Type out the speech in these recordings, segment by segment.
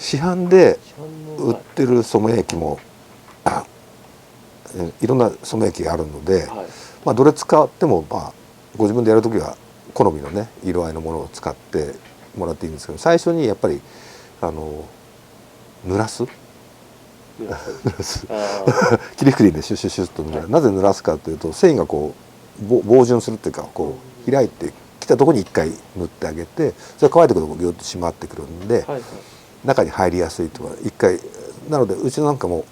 市販で売ってる染め液もいろんな染め液があるので、まあ、どれ使ってもまあご自分でやる時は好みのね色合いのものを使ってもらっていいんですけど、最初にやっぱり濡らす霧吹きでシュッシュッシュッと濡らす。なぜ濡らすかというと、繊維がこう防潤するっていうか、こう開いてきたところに一回塗ってあげて、それ乾いてくるとギュッと締まってくるんで、中に入りやすいとか一回。なのでうちなんかも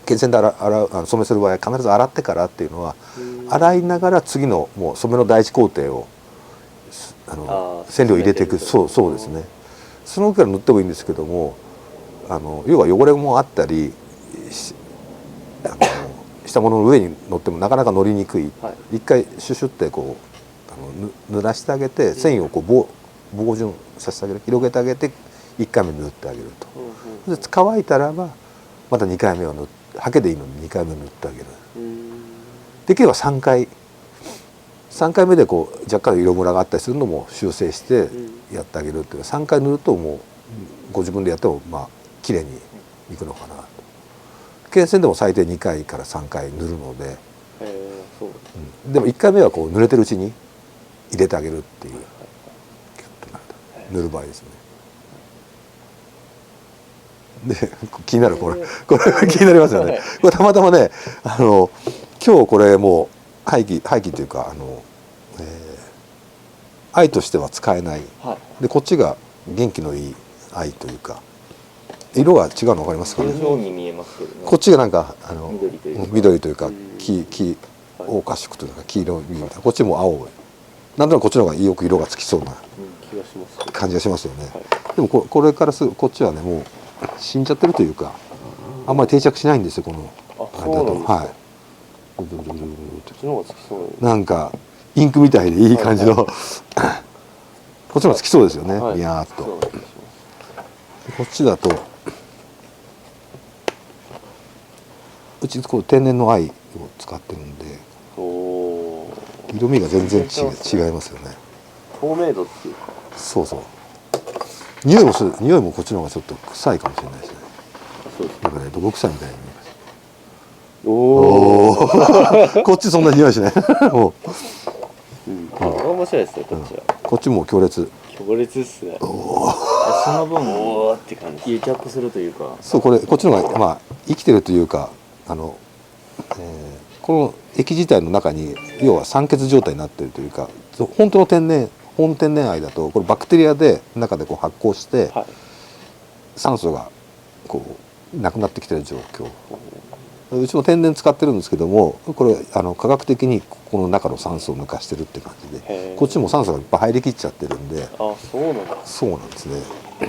毛線で染めする場合は必ず洗ってからっていうのは、洗いながら次のもう染めの第一工程を染料を入れていく。そうですね。その時から塗ってもいいんですけども、要は汚れもあったりしたものの上に乗ってもなかなか乗りにくい、一回シュシュってこう濡らしてあげて、繊維をこう防潤させてあげる、広げてあげて1回目塗ってあげると。で乾いたらばまた2回目はハケでいいのに2回目塗ってあげる。できれば3回目でこう若干色ムラがあったりするのも修正してやってあげるっていう。3回塗るともうご自分でやってもまあ綺麗にいくのかなと。毛線でも最低2回から3回塗るので、でも1回目はこう濡れてるうちに入れてあげるっていう塗る場合ですね。で気になるこれ気になりますよね。これたまたまね今日これもう廃棄というか藍としては使えない、でこっちが元気のいい藍というか、色が違うの分かりますかね。こっちがなんか緑というか黄褐色というか黄色みたいな、こっちも青。なんとなくこっちの方がよく色がつきそうな感じがしますよね。でもこれからこっちはねもう死んじゃってるというか、あんまり定着しないんですよこのあれだと。はい。なんかインクみたいでいい感じのこっちもつきそうですよね、ビヤーっと。こっちだとうちこう天然の藍を使ってるんで色味が全然違いますよね。透明度っていうか。そうそう。匂いもこっちの方がちょっと臭いかもしれないですね。なんかね毒臭いみたいに見えます。おおこっちそんな匂いしない面白いですねこっちは。こっちも強烈っすね。その分おーって感じ、癒着するというか。そう、こっちの方がまあ生きてるというか、この液自体の中に要は酸欠状態になっているというか、本当の本天然藍だとこれバクテリアで中でこう発酵して、酸素がこうなくなってきてる状況。うちも天然使ってるんですけども、これ科学的にここの中の酸素を抜かしてるって感じで、こっちも酸素がいっぱい入りきっちゃってるんで。そうなんだ。そうなんですね。こ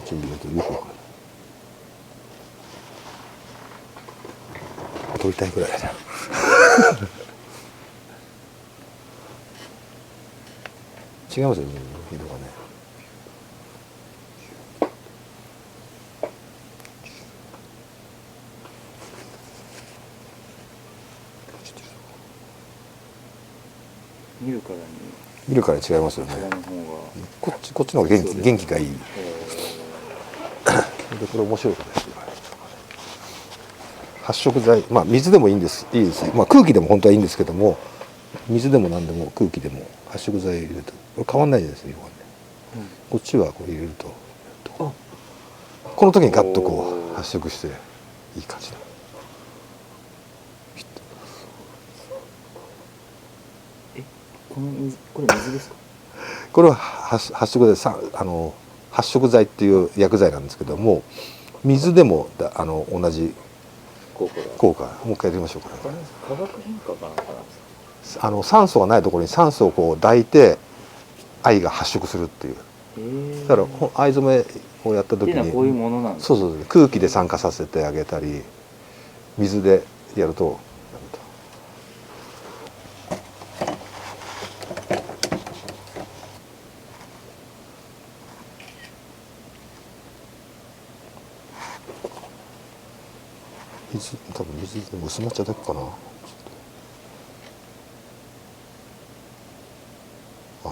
っちに入れるとよくわかる。取りたいぐらいだ。違いますよね、色がね。見るから違いますよね。こっちの方が元気がいい。でこれ面白いかね。発色剤、まあ水でもいいです。まあ空気でも本当はいいんですけども、水でも何でも空気でも発色剤入れるとこれ変わんないですよ、こっちはこれ入れるとこの時にガッとこう発色していい感じだ。これ水ですか。これは発色剤発色剤っていう薬剤なんですけども、水でも同じ効果。もう一回やりましょうかね。化学変化かなんかなんですか。酸素がないところに酸素をこう抱いて藍が発色するっていう。だから藍染めをやった時にこういうものなんです。そう空気で酸化させてあげたり水でやると。多分水でも薄まっちゃうだけかな。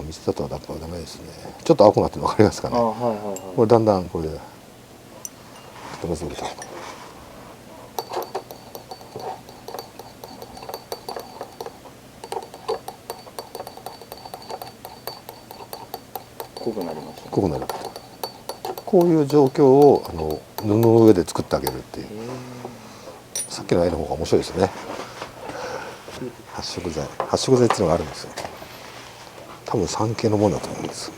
水だとやっぱダメですね。ちょっと青くなってるの分かりますかね。はいはいはい。これだんだんこれでちょっと水入れた。濃くなりました、ね。濃くなる。こういう状況を布の上で作ってあげるっていう。さっきの絵の方が面白いですよね。発色剤っていうのがあるんですよ。多分産経のものだと思うんです。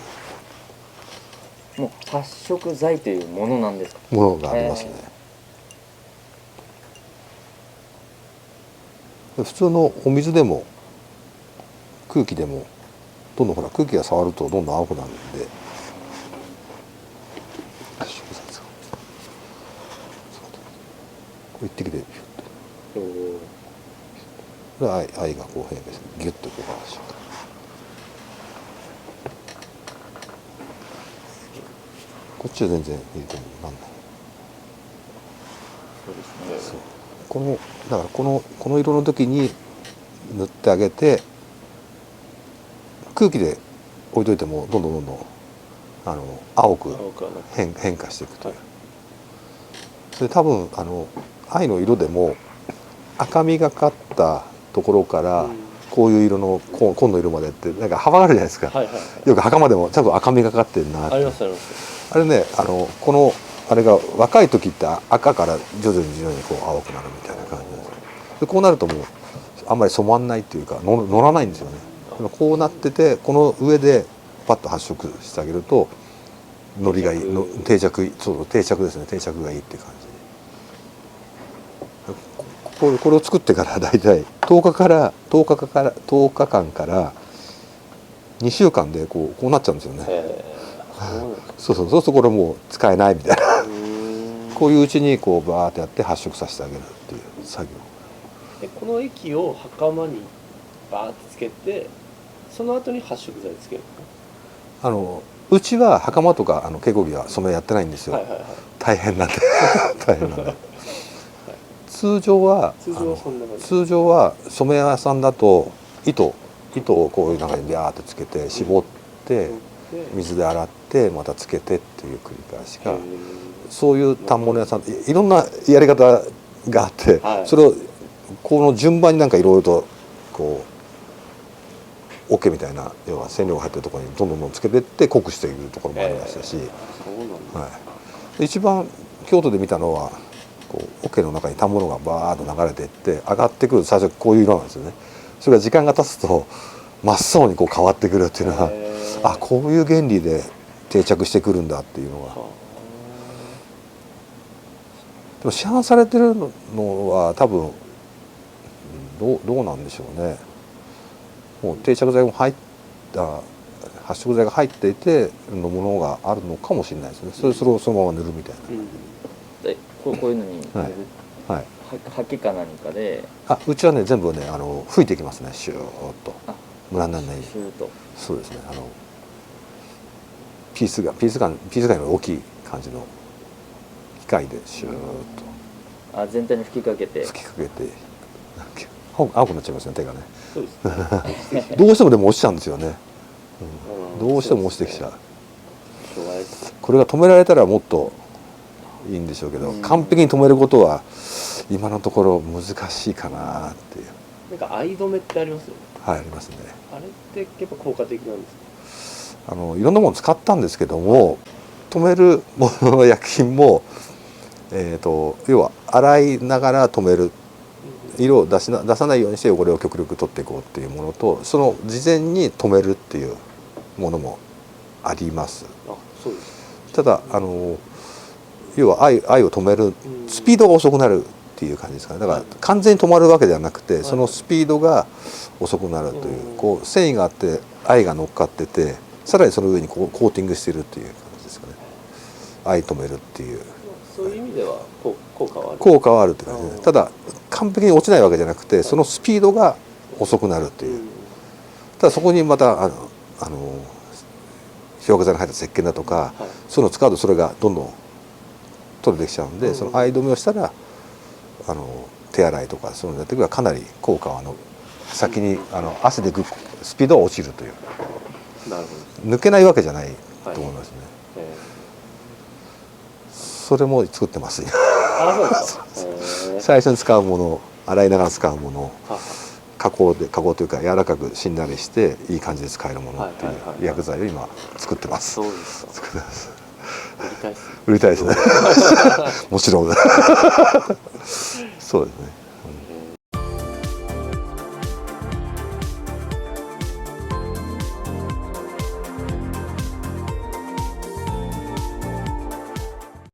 もう発色剤というものなんですか。ものがありますね。普通のお水でも空気でもどんどんほら空気が触るとどんどん青くなるんで。発色剤ですか。こう一滴で藍がこう変化してギュッとこう発色。こっちは全然入れてもなんない。そうですね。そうだからこの色の時に塗ってあげて空気で置いといてもどんどん青く変化していくという。それ多分藍の色でも赤みがかったところからこういう色の紺の色までってなんか幅があるじゃないですか。はいはいはい、よく袴でもちゃんと赤みがかってるなって。ありますあります。あれねこのあれが若い時って赤から徐々にこう青くなるみたいな感じでこうなるともうあんまり染まんないっていうか乗らないんですよね。こうなっててこの上でパッと発色してあげるとのりがいい定着ですね。定着がいいって感じでこれを作ってからだいたい10日間から2週間でこうなっちゃうんですよね。そうするとこれもう使えないみたいなこういううちにこうバーってやって発色させてあげるっていう作業。この液を袴にバーってつけてその後に発色剤つけるのうちは袴とか稽古着は染めやってないんですよ、はいはいはい、大変なんで大変なんで通常は染め屋さんだと糸をこういう中にビャーってつけて絞って水で洗ってまたつけてっていう繰り返しがそういう反物屋さんいろんなやり方があって、はい、それをこの順番になんかいろいろとこう桶みたいな要は染料が入ってるところにどんどんつけてって濃くしているところもありましたし、はい、一番京都で見たのはこう桶の中に反物がバーッと流れていって上がってくる最初こういう色なんですよね。それが時間が経つと真っ青にこう変わってくるっていうのはあこういう原理で定着してくるんだっていうのが。でも市販されてるのは多分どうなんでしょうね。もう定着剤も入った発色剤が入っていてのものがあるのかもしれないですね。それをそのまま塗るみたいな。こういうのにはいはい、ハケか何かでうちはね全部ね吹いていきますねシューッとムラにならないように。シューッとそうですねピースが大きい感じの機械でシューッと全体に吹きかけて青くなっちゃいますね手がね。そうですねどうしてもでも落ちちゃうんですよね、どうしても落ちてきちゃう。これが止められたらもっといいんでしょうけど、完璧に止めることは今のところ難しいかなっていう。なんか藍染めってありますよね。はい、ありますね。あれってやっぱ効果的なんですか。いろんなもの使ったんですけども止めるものの薬品も、要は洗いながら止める色を出さないようにして汚れを極力取っていこうっていうものとその事前に止めるっていうものもあります。そうです。ただ要は藍を止めるスピードが遅くなるっていう感じですかね。だから完全に止まるわけではなくてそのスピードが遅くなるというこう繊維があって藍が乗っかっててさらにその上にコーティングしてるっていう感じですかね。藍止めるっていうそういう意味では効果はある。効果はあるって感じです。ただ完璧に落ちないわけじゃなくてそのスピードが遅くなるっていう。ただそこにまた漂白剤の入った石鹸だとか、そういうのを使うとそれがどんどん取れてきちゃうんで、その藍止めをしたら手洗いとかそういうのやっていくばかなり効果は先に汗でいくスピードは落ちるという。なるほ抜けないわけじゃないと思いますね、ど。それも作ってます今あ、そうですか。最初に使うもの、洗いながら使うもの、はは加工というか柔らかくしんなりしていい感じで使えるものっていう薬剤を今作ってます。そうですか。作ってます。売りたいっす。売りたいですねもちろんそうですね。